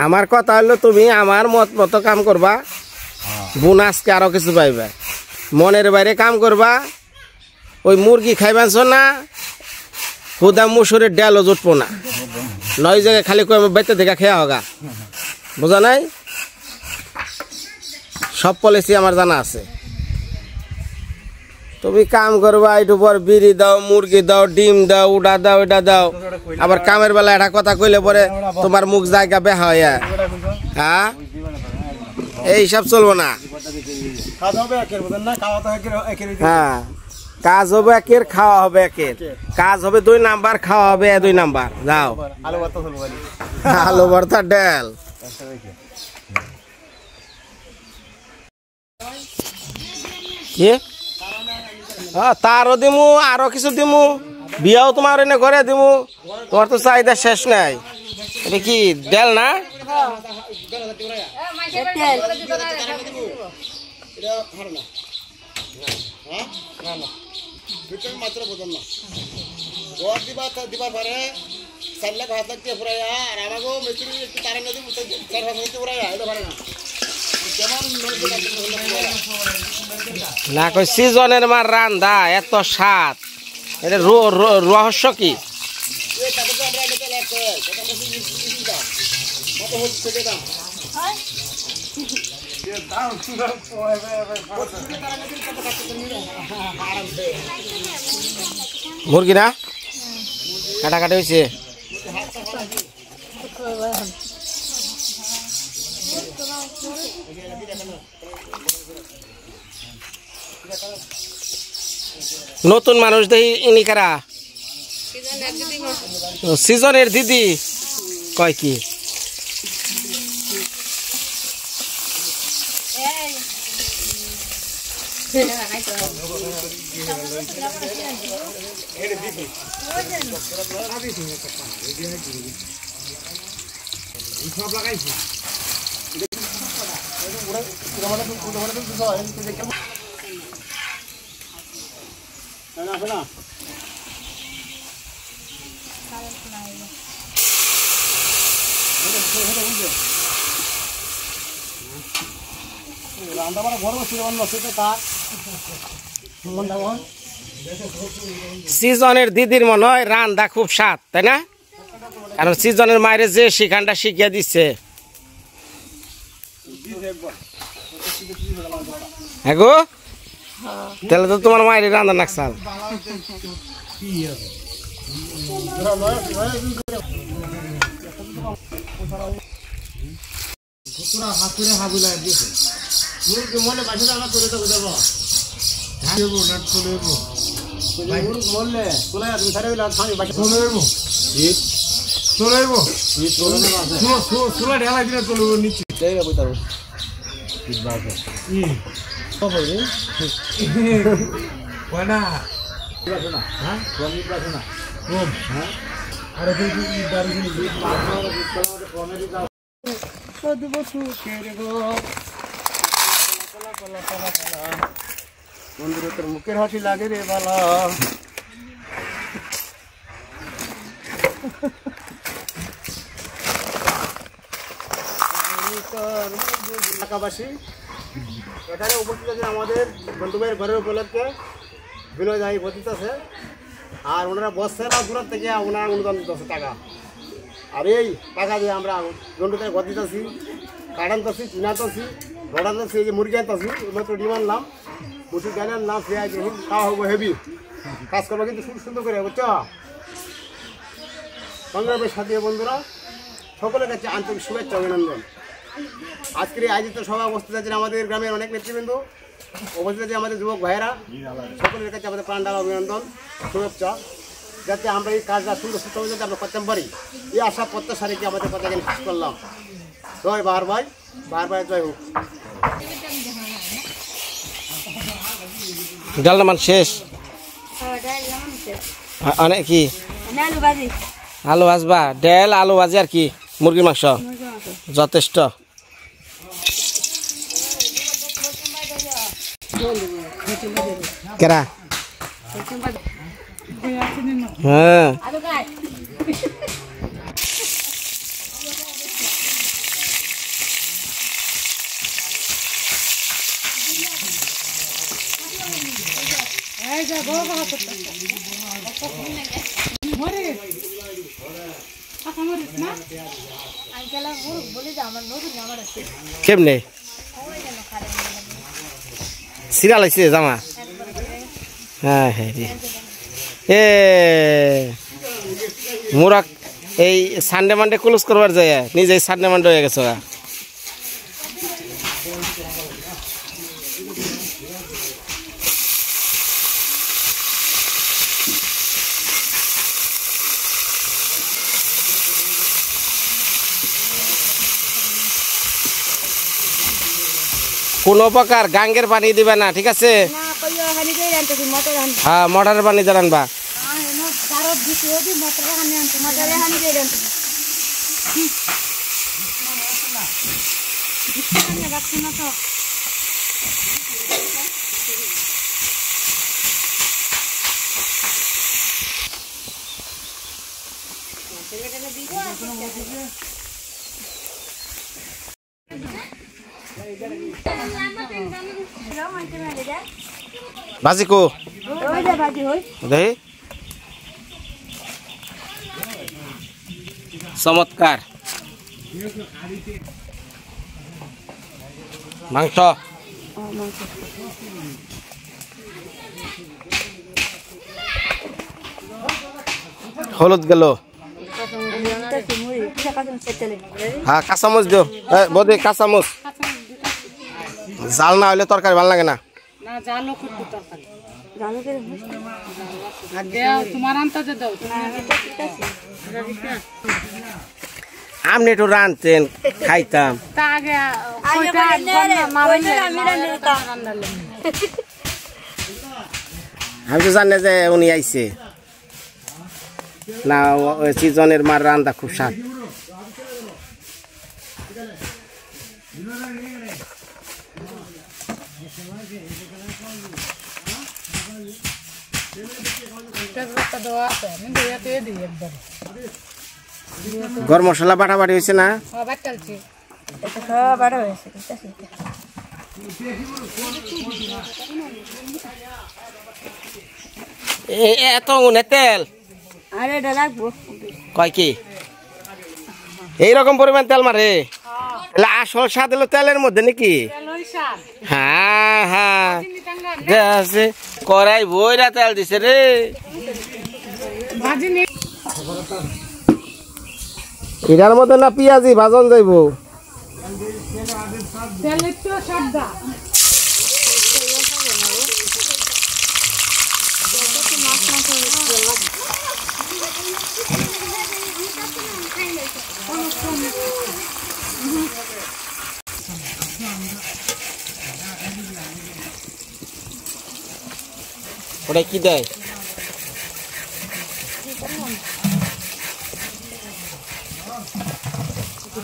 আমার কথা হলো তুমি আমার মত মতো কাম করবা, বোনাসকে আরো কিছু পাইবা। মনের বাইরে কাম করবা, ওই মুরগি খাইবাছ না, হুদা মুসুরের ডালও জুটবো না, নয় জায়গায় খালি বেতে দেখা খেয়া হোগা, বোঝা নাই? সব পলিসি আমার জানা আছে। তুমি কাম করবা, একটু পর বিড়ি দাও, মুরগি দাও, ডিম দাও, উডা দাও, এটা দাও, আবার কামের বেলা একটা কথা কইলে পরে তোমার মুখ জায়গা বেহা হইয়া। হ্যাঁ, এইসব চলবো না। হ্যাঁ, কাজ হবে একের, খাওয়া হবে একের। কাজ হবে 2 নাম্বার, খাওয়া হবে 2 নাম্বার। যাও আলু ভর্তা ডাল। কি তারও দিমু, আরো কিছু দিমু, বিয়াও তোমার এনে করে দিমু। তোমার তো চাহিদা শেষ নাই। এটা কি ডাল না? না কই সিজনের মার রান্দা এত স্বাদ, এটা রহস্য কি? মুরগি না কাটাকাটি হয়েছে। নতুন মানুষ দেখি ইনি কারা? সিজনের দিদি কয় কি? সিজনের দিদির মনে হয় রান্না খুব স্বাদ, তাই না? কারণ সিজনের মায়ের যে শিখানটা শিখিয়ে দিচ্ছে। হ্যাঁ গো, তাহলে তো তোমার মায়ের রান্না নাকসাল। বন্ধুরা তোর মুখের হাসি লাগে রে ভালো। এলাকাবাসী এখানে উপস্থিত আছে আমাদের বন্ধু ভাইয়ের ঘরের উপলক্ষে বিনয় দায়ী উপস্থিত আছে, আর ওনারা বসছে না দূরের থেকে, ওনারা অনুদান দিতেছে টাকা। আর এই টাকা দিয়ে আমরা জন্টু থেকে ঘর দিতেছি, কাটানতেছি, চিনাতেছি, ঘোড়াতেছি, এই যে মুরগি আনতেছি, মাত্র ডিম আনলাম, মুসুর ডাল আনলাম, পেঁয়াজ রসুন খাওয়া হবো হেভি কাজ করবো কিন্তু সুন্দর করে, বুঝছো? সংগ্রামের সাথী বন্ধুরা সকলের কাছে আন্তরিক শুভেচ্ছা অভিনন্দন। আজকের এই আয়োজিত সভা উপস্থিত আছেন আমাদের গ্রামের অনেক নেতৃবৃন্দ, উপস্থিত আছে আমাদের যুবক ভাইয়েরা, সকলের কাছে আমাদের প্রাণ ঢালা অভিনন্দন, শুভেচ্ছা। যাতে আমরা এই কাজটা সুন্দর সুস্থ যাতে আমরা করতে পারি, এই আশা প্রত্যাশা রেখে আমাদের কথা এখানে শেষ করলাম। জয় বাহার ভাই, বাহার ভাই জয় হোক। ডাল মান শেষ অনেক কি আলু ভাজবা, ডাল আলু ভাজি আর কি মুরগির মাংস যথেষ্ট। কেরা হ্যাঁ কেমনে সিরিয়াল আছে জামা হ্যাঁ হ্যাঁ এ মোরা এই সানডে মানডে ক্লোজ করবার যায় নিজে সানডে মানডে হয়ে গেছে কোনো প্রকার গাঙ্গের পানি দিবে না ঠিক আছে হ্যাঁ মোটরের পানি জানানবা ভাজি কো দেই চমৎকার মাংস হলুদ গেল হ্যাঁ কাঁচামচ দিও বৌদি কাঁচামচ জাল না হলে তরকারি ভালো লাগে না আপনি একটু রাঁধতেন খাইতাম আমি তো জানি যে উনি আইছে না সিজনের মার রান্না খুব স্বাদ গরম মশলা বাটাবাটি হয়েছে না এত তেল কয় কি এইরকম পরিমাণ তেল মারে আসল স্বাদ হলো তেলের মধ্যে নাকি হ্যাঁ হ্যাঁ কড়াই বইরা তেল দিছে রে এটার মধ্যে না পিঁয়াজি ভাজন যাইব ওটা কি দেয়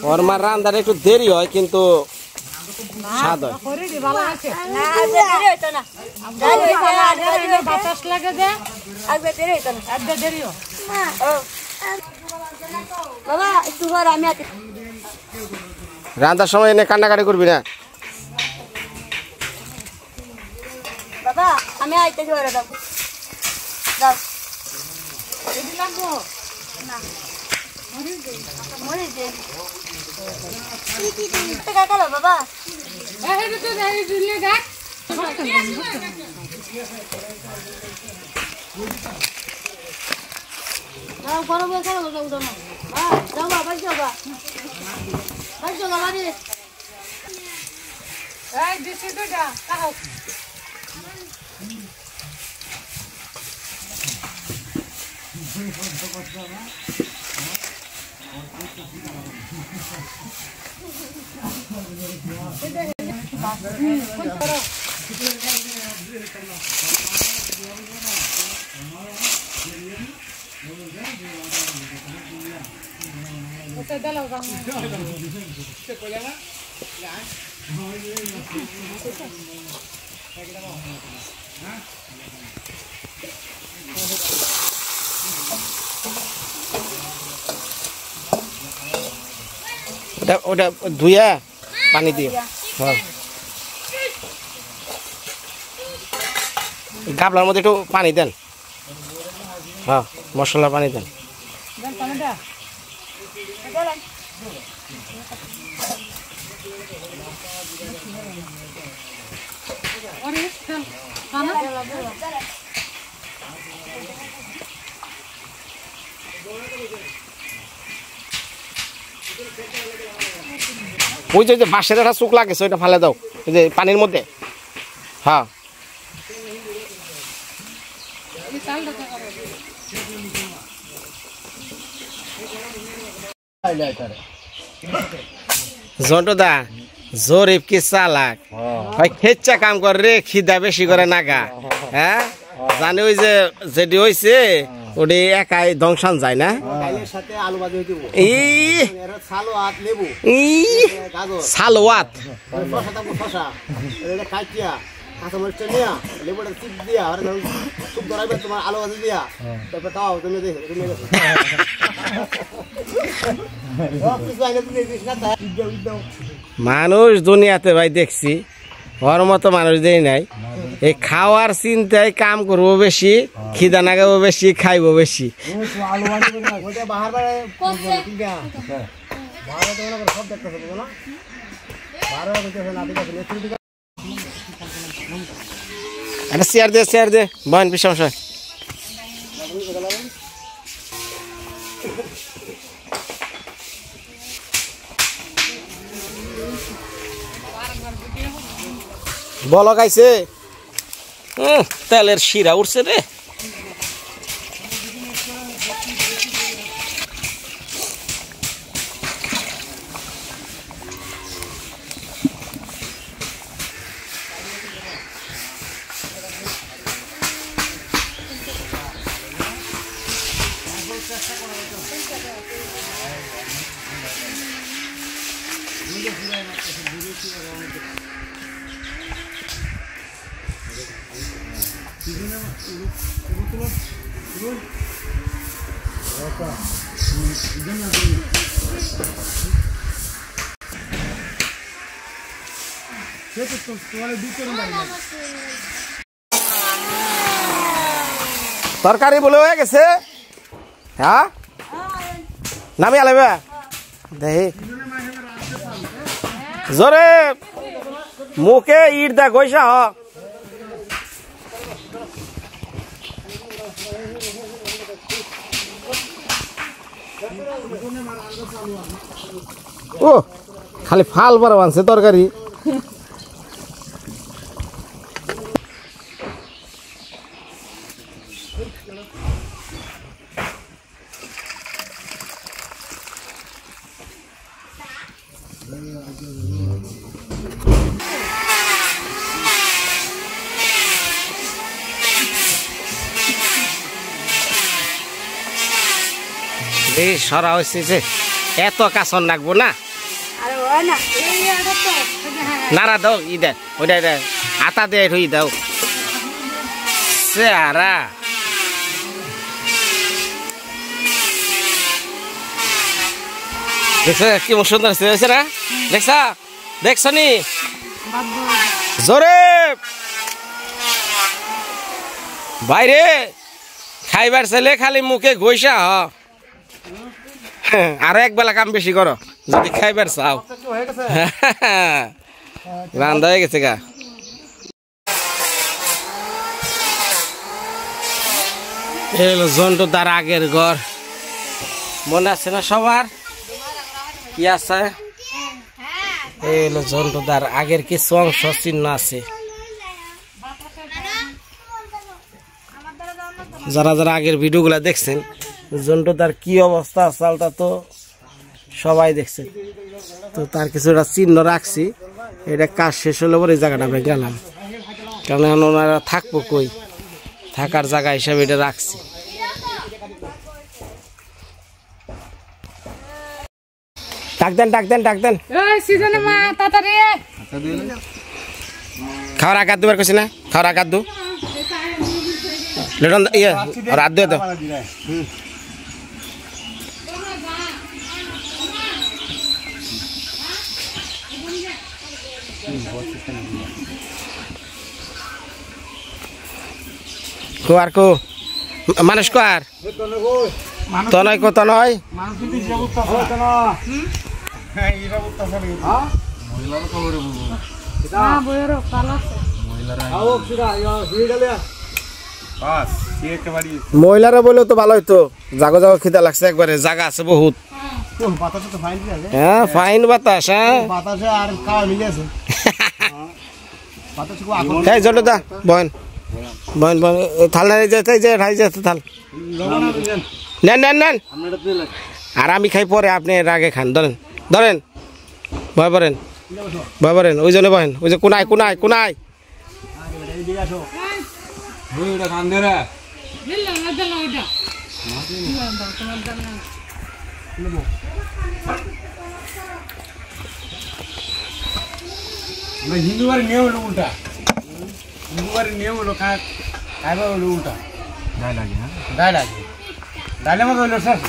ওর মার রান্নার একটু দেরি হয় কিন্তু স্বাদ হয় রান্নার সময় এনে কান্নাকাটি করবি না বাবা আমি আইতেছি ওরে দাও দাও এদি লাগবো না মরে দে এটা কাকালো বাবা এই তো এই দুলে দেখ দাও বড় বড় করো দাও দাও যাও বাবা যাও বাবা বাবা যাও বাবা রে এই দিছি তো যা কাও ওটা ধুইয়া পানি দিও গাবলার মধ্যে একটু পানি দেন, হ্যাঁ মশলা পানি দেন। ওই যে বাঁশের একটা চুক লাগেছে ওইটা ফেলে দাও ওই যে পানির মধ্যে। হ্যাঁ জন্টুদা জরিফ কি চালাক, ভাই খেচ্ছা কাম করে রে, খিদা বেশি করে নাগা। হ্যাঁ জানে ওই যে যেটি হয়েছে ওটি একাই ধ্বংসান যায় না। সালোয়াত মানুষ দুনিয়াতে ভাই দেখছি, ওর মতো মানুষ দেই নাই। এই খাওয়ার চিন্তায় কাম করবো বেশি, খিদা নাগাবো বেশি, খাইবো বেশি। একটা চেয়ার দে বহেন কি সমস্যা। বল গাইছে তেলের শিরা উঠছে রে। তরকারি বলে হয়ে গেছে। হ্যাঁ নামি আলাইবা দেখি জোরে মুখে ইট দা গইসা হ। ও খালি ফাল বড় বানছে তরকারি। এই সরা হয়েছে যে এত কাছন রাখবো না। নাড়া দাও ই দে ওইটা আটা দে ই দাও চেহারা। দেখছো কি সুন্দর হয়েছে না? দেখছ নি জোরে বাইরে খাইবার ছেলে খালি মুখে ঘইসা হ। আর এক বেলা কাম বেশি করো যদি খাইবার চাও। রান্না হয়ে গেছে গা। এলো জন্টু তার আগের ঘর, মনে আছে না সবার? কি আছে এলো জন্টু তার আগের কিছু অংশ চিহ্ন আছে। যারা যারা আগের ভিডিওগুলা দেখছেন জন্টু তার কি অবস্থা চালটা তো সবাই দেখছেন। তো তার কিছুটা চিহ্ন রাখছি, এটা কাজ শেষ হলে পরে এই জায়গাটা আমি গেলাম, কারণ এখন ওনারা থাকবো কই, থাকার জায়গা হিসাবে এটা রাখছি। ডাক দেন খাওয়ার আঘাত দুবার কইছি না, খাওয়ার আঘাত দু লেটন ইয়ে রাত দিয়ে তো কো আর কো মানুষ কো আর তো নয় কত নয় মানুষ কিন্তু হিসাব করতেছে না হ্যাঁ হিসাব করতেছে না মহিলার খবরে বলবো না বইরো কালা আও সিধা ভিড় গেলে বাস কি একটা বাড়ি মহিলারা বলেও তো ভালো হইতো জাগো জাগো খিদা লাগছে একবারে জায়গা আছে বহুত বাতাসে তো ফাইন আছে হ্যাঁ ফাইন বাতাস হ্যাঁ বাতাসে আর খাওয়া মিলে আছে বাতাসে কো আগুন এই জন্য দা বহেন বহেন বহেন থাল যেতে যে ঠাই যেতে থাল নেন নেন নেন আর আমি খাই পরে আপনি এর আগে খান ধরেন ধরেন ভয় পড়েন ভয় পড়েন ওই জন্য বহেন ওই যে কোনায় কোনায় কোনায় ওইটা খান দে রে দিল না দিল ওইটা তোমার দাম না না হিন্দু বাড়ি নিয়ম হলো উল্টা হিন্দু বাড়ি নিয়ম হলো খাইবা হলো উল্টা গায়ে লাগে হ্যাঁ গায়ে লাগে গায়ে মতো হইলো শেষ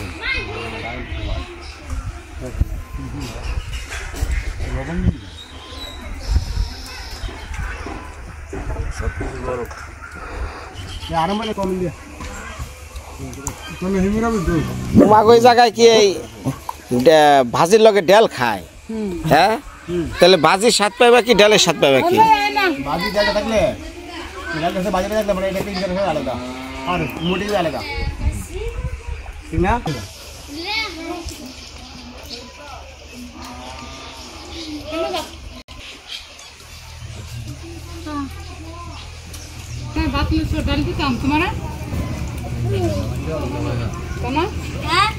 আরম্ভ কম দিয়ে তুমি হিমিরা বুঝছো তোমাকে ওই জায়গায় কি এই ভাজির লগে ডেল খায় হ্যাঁ তাহলে ভাজির স্বাদ পাইবা কি ডেলের স্বাদ পাইবা কি বাজি জায়গা থাকলে বাজারে থাকলে মানে এটা কি আলাদা আর মোটি আলাদা ঠিক না मैं बात में सो डाल देता हूं तुम्हारा कौन है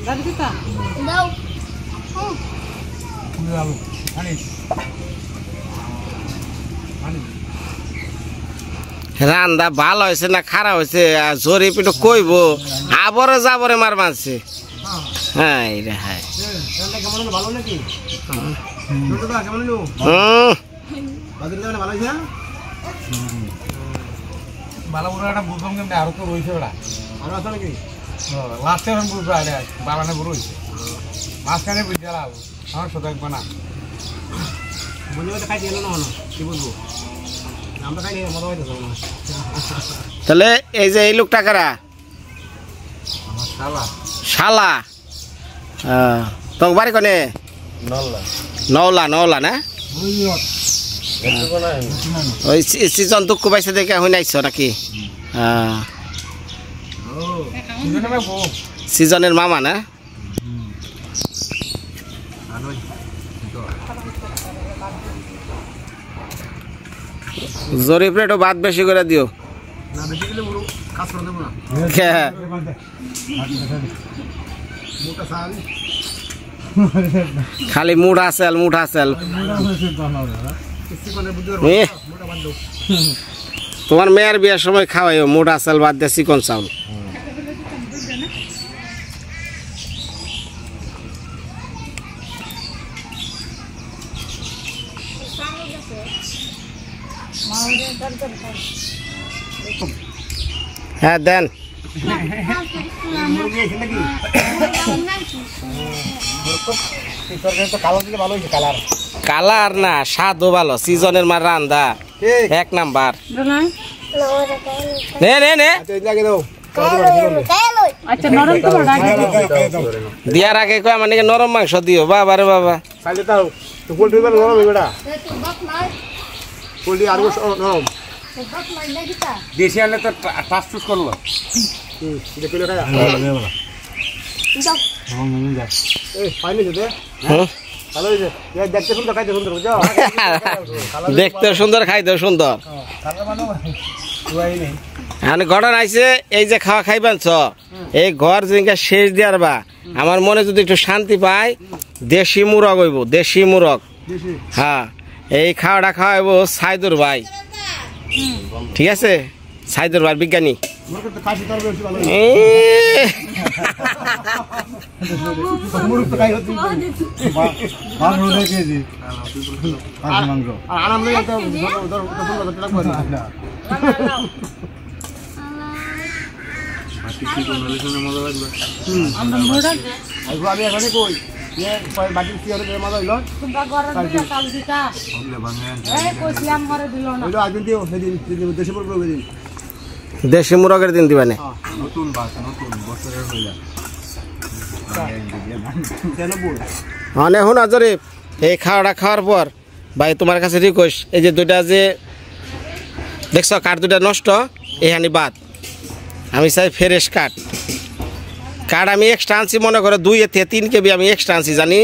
डाल देता दो রান্দা ভালো হয়েছে না খারাপ হয়েছে জোরে পিঠো কইব আবরে যাবরে মার মানছে হ্যাঁ রে হ্যাঁ ভালো নাকি কেমন ভালো হয়েছে বালাপুরা একটা বুঝলাম কিন্তু আরো তো রয়েছে ওরা আরো আছে নাকি লাস্টে এখন বুঝবো আরে বালানে বড় হয়েছে মাঝখানে বুঝতে লাভ আমার সাথে একবার না বন্ধু তো খাই দিল না কি বলবো আমরা খাই নিয়ে মজা হইতেছে না তাহলে এই যে এই লোকটা কারা আমার শালা শালা তোর বাড়ি কোনে নল্লা নওলা নওলা না ওই সিজন তো কুবাইছে দেখে এখন আইছ নাকি সিজনের মামা না জরিপ রেটও বাদ বেশি করে দিও খালি মুঠ আসেল মুঠ আসেল তোমার মেয়ের বিয়ের সময় খাওয়াইও মুঠ আসেল বাদ দিয়ে চিকন চাউল হ্যাঁ দেন কালার না স্বাদও ভালো সিজনের মার রান্দা এক নাম্বার নে নে নে দিয়ার আগে কয় মানে নরম মাংস দিও বাবা রে বাবা দেশি আনলে তো টাচ টুস করলো দেখতে সুন্দর খাইতে সুন্দর ঘটনা আইছে এই যে খাওয়া খাইবেন এই ঘর জিনিস শেষ দিয়ার বা আমার মনে যদি একটু শান্তি পায় দেশি মুরগ হইব দেশি মুরগ হ্যাঁ এই খাওয়াটা খাওয়াইব সাইদুর ভাই ঠিক আছে সাইদুর ভাই বিজ্ঞানী দেশি মুরগের দিন দিবা না নতুন বাস নতুন বছরের হইলা মানে এখন আজরে এই খাওয়াটা খাওয়ার পর ভাই তোমার কাছে রিকোয়েস্ট এই যে দুইটা যে দেখছো কাঠ দুইটা নষ্ট এখানে বাদ আমি চাই ফ্রেশ কাঠ কাঠ আমি এক্সট্রা আনছি মনে করো 2 থেকে 3 কেবি আমি এক্সট্রা আনছি জানি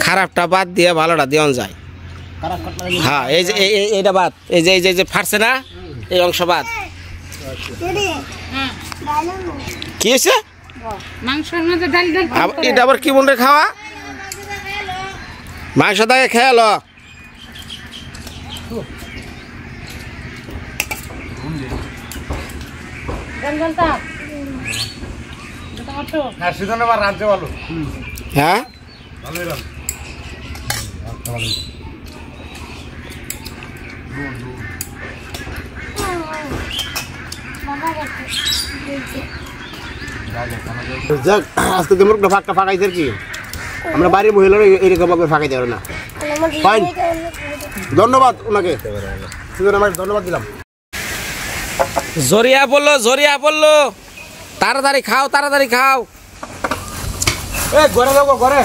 খারাপটা বাদ দিয়ে ভালোটা দেওয়া যায় হ্যাঁ এই যে এইটা বাদ এই যে ফাটছে না এই অংশ বাদ কি হয়েছে মাংসের মধ্যে ডাল ডাল এটা আবার কি বলতে খাওয়া মাংস তাকে খেয়াল ডাল ডালটা হ্যাঁ সিজনে বার রাজ্য ভালো হ্যাঁ ভালোই রাম যাক আজকে তো মুরগটা ফাঁকা ফাঁকাইছে কি আমরা বাড়ির মহিলার এরকম ভাবে ফাঁকাইতে পারে না ফাইন ধন্যবাদ ওনাকে আমাকে ধন্যবাদ দিলাম জরিয়া বললো তাড়াতাড়ি খাও এ ঘরে যাও ঘরে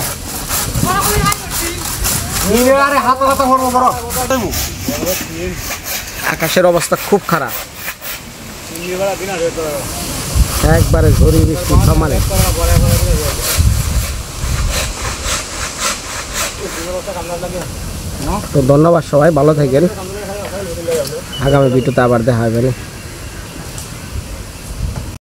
আরে হাত হাত করবো করো আকাশের অবস্থা খুব খারাপ একবারে ঝড়ি বৃষ্টি সমানে তো ধন্যবাদ সবাই ভালো থাকেন আগামী ভিডিওতে আবার দেখা হবে